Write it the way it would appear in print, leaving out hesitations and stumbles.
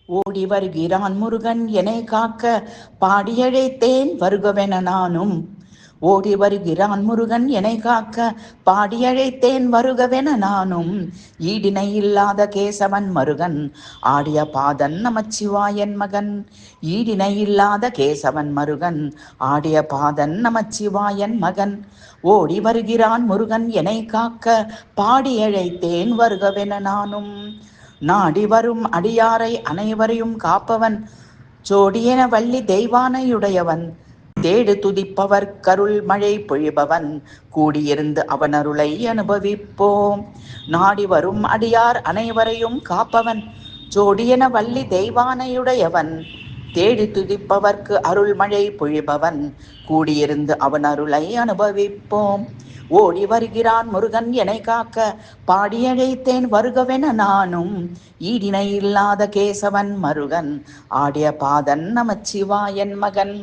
ஓடி வருகிறான் முருகன் என்னை காக்க, பாடியழைத்தேன் வருகவென நானும். ஓடி வருகிறான் முருகன் என்னை காக்க, பாடியழைத்தேன் வருகவென நானும். ஈடினை இல்லாத கேசவன் மருகன், ஆடிய பாதன் நமச்சிவாயன் மகன். ஈடினை இல்லாத கேசவன் மருகன், ஆடிய பாதன் நமச்சிவாயன் மகன். ஓடி வருகிறான் முருகன் என்னை காக்க, பாடியழைத்தேன் வருகவென நானும். நாடி வரும் அடியாரை அனைவரையும் காப்பவன், சோடியென வள்ளி தெய்வானையுடையவன். தேடு துதிப்பவர் கருள் மழை பொழிபவன், கூடியிருந்து அவன் அருளை அனுபவிப்போம். நாடி வரும் அடியார் அனைவரையும் காப்பவன், சோடியென வள்ளி தெய்வானையுடையவன். தேடி துதிப்பவர்க்கு அருள் மழை பொழிபவன், கூடியிருந்து அவன் அருளை அனுபவிப்போம். ஓடி வருகிறான் முருகன் என்னை காக்க, பாடியழைத்தேன் வருகவென நானும். ஈடினை இல்லாத கேசவன் மருகன், ஆடிய பாதன் நமச்சிவாயன் மகன்.